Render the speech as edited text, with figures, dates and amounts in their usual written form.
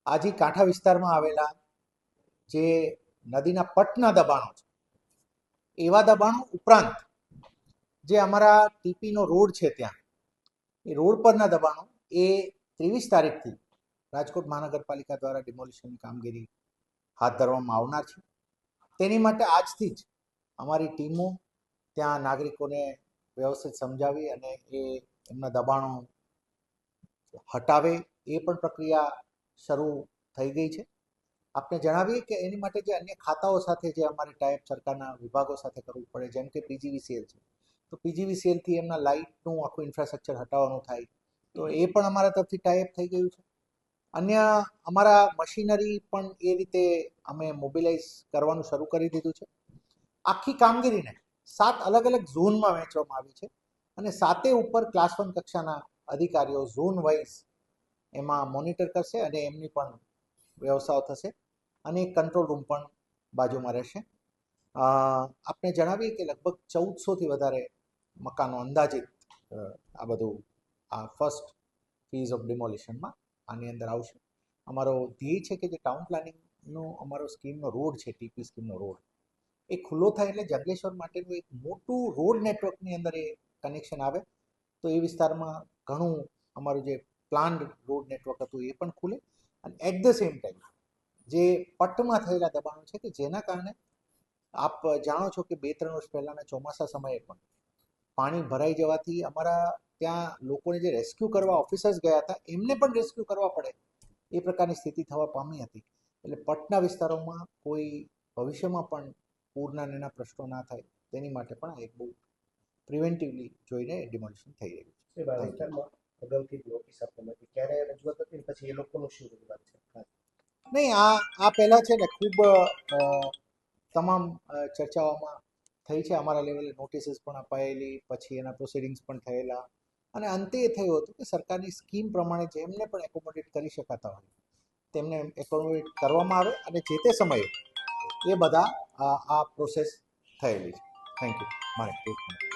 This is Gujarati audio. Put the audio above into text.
આજી કાંઠા વિસ્તારમાં આવેલા જે નદીના પટના દબાણો છે એવા દબાણો ઉપરાંત જે અમારા ટીપીનો રોડ છે ત્યાં એ રોડ પરના દબાણો એ 23 તારીખથી રાજકોટ મહાનગરપાલિકા દ્વારા ડિમોલિશનની કામગીરી હાથ ધરવામાં આવનાર છે. તેની માટે આજથી જ અમારી ટીમો ત્યાં નાગરિકોને વ્યવસ્થિત સમજાવી અને એમના દબાણો હટાવે એ પણ પ્રક્રિયા શરૂ થઈ ગઈ છે. આપને જણાવીએ કે એની માટે જે અન્ય ખાતાઓ સાથે જે અમારે ટાઈપ સરકારના વિભાગો સાથે કરવું પડે, જેમ કે પીજીવીસીએલ છે, તો પીજીવીસીએલથી એમના લાઇટનું આખું ઇન્ફ્રાસ્ટ્રક્ચર હટાવવાનું થાય, તો એ પણ અમારા તરફથી ટાઈપ થઈ ગયું છે. અન્ય અમારા મશીનરી પણ એ રીતે અમે મોબિલાઇઝ કરવાનું શરૂ કરી દીધું છે. આખી કામગીરીને 7 અલગ અલગ ઝોનમાં વહેંચવામાં આવી છે અને 7 ઉપર ક્લાસ 1 કક્ષાના અધિકારીઓ ઝોન વાઇઝ એમાં મોનિટર કરશે અને એમની પણ વ્યવસ્થાઓ થશે અને એક કંટ્રોલ રૂમ પણ બાજુમાં રહેશે. આપને જણાવીએ કે લગભગ 1400થી વધારે મકાનો અંદાજિત આ બધું આ ફર્સ્ટ ફેઝ ઓફ ડિમોલિશનમાં આની અંદર આવશે. અમારો ધ્યેય છે કે જે ટાઉન પ્લાનિંગનો અમારો સ્કીમનો રોડ છે, ટીપી સ્કીમનો રોડ, એ ખુલ્લો થાય એટલે જંગલેશ્વર માટેનું એક મોટું રોડ નેટવર્કની અંદર એ કનેક્શન આવે, તો એ વિસ્તારમાં ઘણું અમારું જે પ્લાન્ડ રોડ નેટવર્ક હતું એ પણ ખુલે અને એટ ધ સેમ ટાઈમ જે પટ્ટમાં થયેલા દબાણો છે કે જેના કારણે આપ જાણો છો કે 2-3 વર્ષ પહેલાંના ચોમાસા સમયે પણ પાણી ભરાઈ જવાથી અમારા ત્યાં લોકોને જે રેસ્ક્યુ કરવા ઓફિસર્સ ગયા હતા એમને પણ રેસ્ક્યુ કરવા પડે એ પ્રકારની સ્થિતિ થવા પામી હતી. એટલે પટના વિસ્તારોમાં કોઈ ભવિષ્યમાં પણ પૂરના એના પ્રશ્નો ના થાય તેની માટે પણ એક બહુ પ્રિવેન્ટિવલી જોઈને ડિમોલિશન થઈ રહ્યું છે. અગાઉથી નોટિસ આપવામાં હતી, ક્યારે રજૂઆત હતી પછી એ લોકોનું શું રજૂઆત છે? નહીં, આ પહેલાં છે ને ખૂબ તમામ ચર્ચાઓમાં થઈ છે. અમારા લેવલે નોટિસીસ પણ અપાયેલી, પછી એના પ્રોસિડિંગ્સ પણ થયેલા અને અંતે એ થયું હતું કે સરકારની સ્કીમ પ્રમાણે જેમને પણ એકોમોડેટ કરી શકાતા હોય તેમને એકોમોડેટ કરવામાં આવે અને જે તે સમયે એ બધા આ પ્રોસેસ થયેલી છે. Thank you. મારે